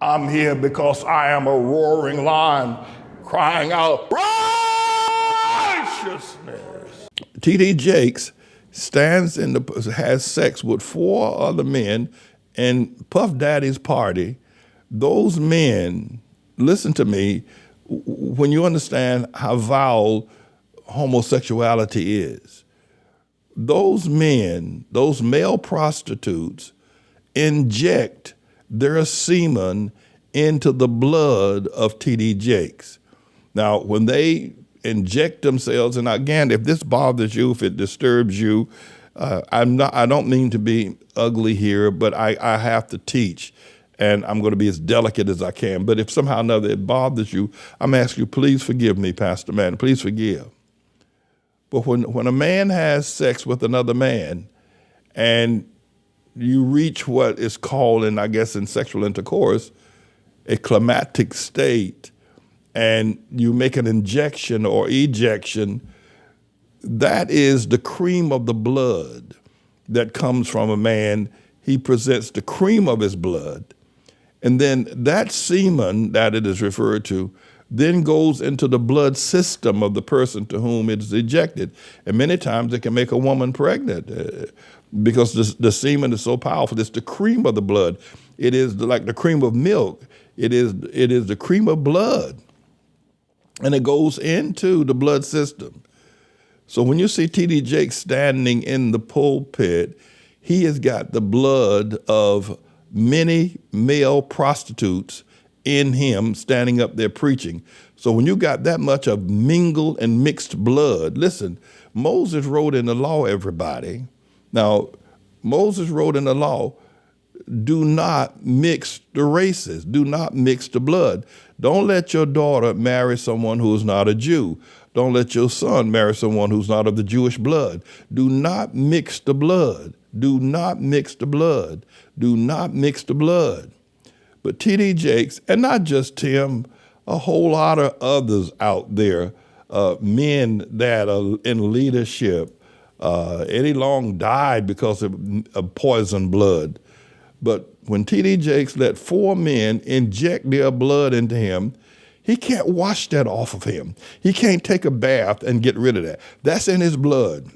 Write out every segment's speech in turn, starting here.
I'm here because I am a roaring lion crying out righteousness. T.D. Jakes has sex with 4 other men in Puff Daddy's party. Those men, listen to me, when you understand how vile homosexuality is, those men, those male prostitutes, inject their semen into the blood of T.D. Jakes. Now, when they inject themselves, and again, if this bothers you, if it disturbs you, I don't mean to be ugly here, but I have to teach, and I'm going to be as delicate as I can. But if somehow or another it bothers you, I'm asking you, please forgive me, Pastor Man, please forgive. But when a man has sex with another man, and you reach what is called, in sexual intercourse, a climatic state, and you make an injection or ejection, that is the cream of the blood that comes from a man. He presents the cream of his blood. And then that semen that it is referred to then goes into the blood system of the person to whom it is ejected. And many times it can make a woman pregnant because the semen is so powerful. It's the cream of the blood. It is like the cream of milk. It is the cream of blood. And it goes into the blood system. So when you see T.D. Jakes standing in the pulpit, he has got the blood of many male prostitutes in him standing up there preaching. So when you got that much of mingled and mixed blood, listen, Moses wrote in the law, everybody. Now, Moses wrote in the law, do not mix the races. Do not mix the blood. Don't let your daughter marry someone who is not a Jew. Don't let your son marry someone who's not of the Jewish blood. Do not mix the blood. Do not mix the blood. Do not mix the blood. But T.D. Jakes, and not just Tim, a whole lot of others out there, men that are in leadership. Eddie Long died because of poisoned blood. But when T.D. Jakes let 4 men inject their blood into him, he can't wash that off of him. He can't take a bath and get rid of that. That's in his blood.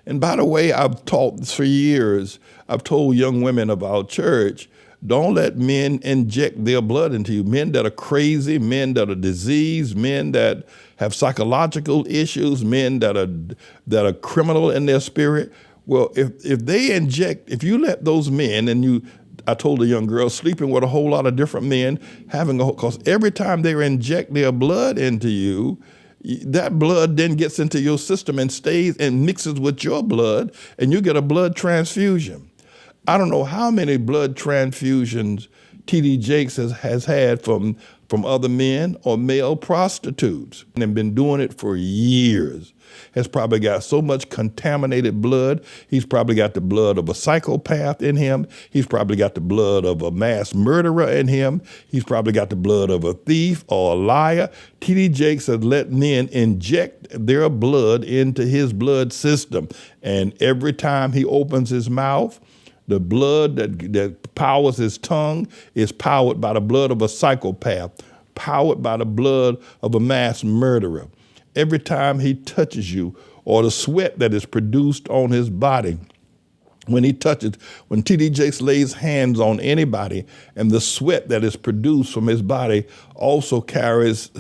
And by the way, I've taught for years, I've told young women of our church, don't let men inject their blood into you. Men that are crazy, men that are diseased, men that have psychological issues, men that are criminal in their spirit. Well, if they inject, if you let those men, and I told a young girl, sleeping with a whole lot of different men, because every time they inject their blood into you, that blood then gets into your system and stays and mixes with your blood, and you get a blood transfusion. I don't know how many blood transfusions T.D. Jakes has had from other men or male prostitutes, and been doing it for years. Has probably got so much contaminated blood. He's probably got the blood of a psychopath in him. He's probably got the blood of a mass murderer in him. He's probably got the blood of a thief or a liar. T.D. Jakes has let men inject their blood into his blood system. And every time he opens his mouth, the blood that powers his tongue is powered by the blood of a psychopath, powered by the blood of a mass murderer. Every time he touches you, or the sweat that is produced on his body, when T.D. Jakes lays hands on anybody, and the sweat that is produced from his body also carries,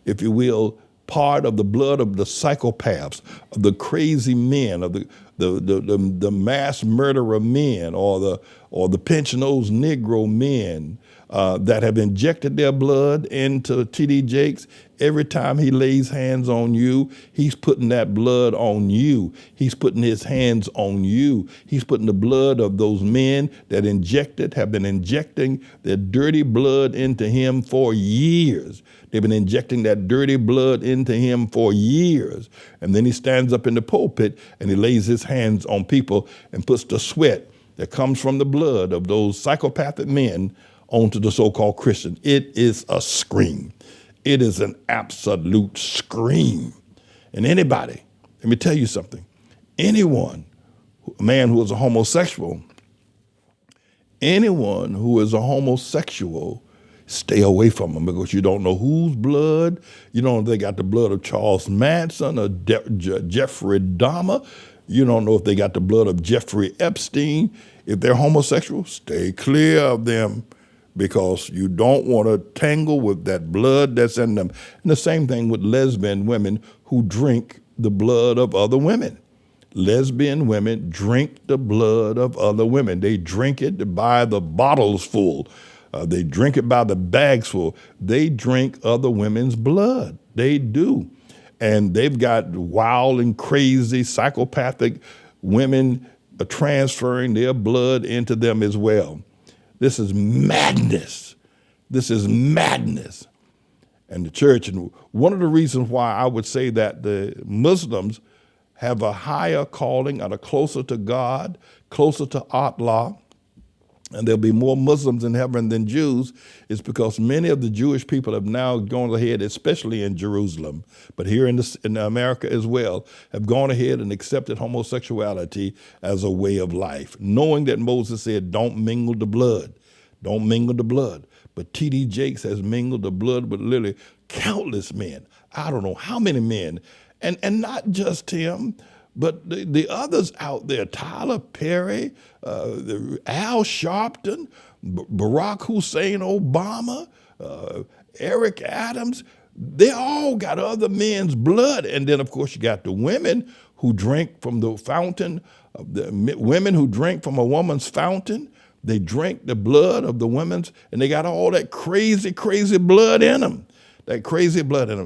if you will, part of the blood of the psychopaths, of the crazy men, of the mass murderer men, or the pinch-nosed Negro men that have injected their blood into T.D. Jakes. Every time he lays hands on you, he's putting that blood on you. He's putting his hands on you. He's putting the blood of those men that have been injecting their dirty blood into him for years. They've been injecting that dirty blood into him for years. And then he stands up in the pulpit and he lays his hands on people and puts the sweat that comes from the blood of those psychopathic men onto the so-called Christian. It is a scream. It is an absolute scream. And anybody, let me tell you something, anyone, a man who is a homosexual, anyone who is a homosexual, stay away from them, because you don't know whose blood. You don't know if they got the blood of Charles Manson or Jeffrey Dahmer. You don't know if they got the blood of Jeffrey Epstein. If they're homosexual, stay clear of them, because you don't want to tangle with that blood that's in them. And the same thing with lesbian women who drink the blood of other women. Lesbian women drink the blood of other women. They drink it by the bottles full. They drink it by the bags full. They drink other women's blood. They do. And they've got wild and crazy psychopathic women transferring their blood into them as well. This is madness. This is madness. And the church, and one of the reasons why I would say that the Muslims have a higher calling and are closer to God, closer to ATLAH, and there'll be more Muslims in heaven than Jews, is because many of the Jewish people have now gone ahead, especially in Jerusalem, but here in America as well, have gone ahead and accepted homosexuality as a way of life, knowing that Moses said, don't mingle the blood. Don't mingle the blood. But T.D. Jakes has mingled the blood with literally countless men. I don't know how many men. And not just him, but the others out there, Tyler Perry, Al Sharpton, Barack Hussein Obama, Eric Adams, they all got other men's blood. And then, of course, you got the women who drink from the fountain, the women who drink from a woman's fountain. They drink the blood of the women's, and they got all that crazy, crazy blood in them. That crazy blood in them.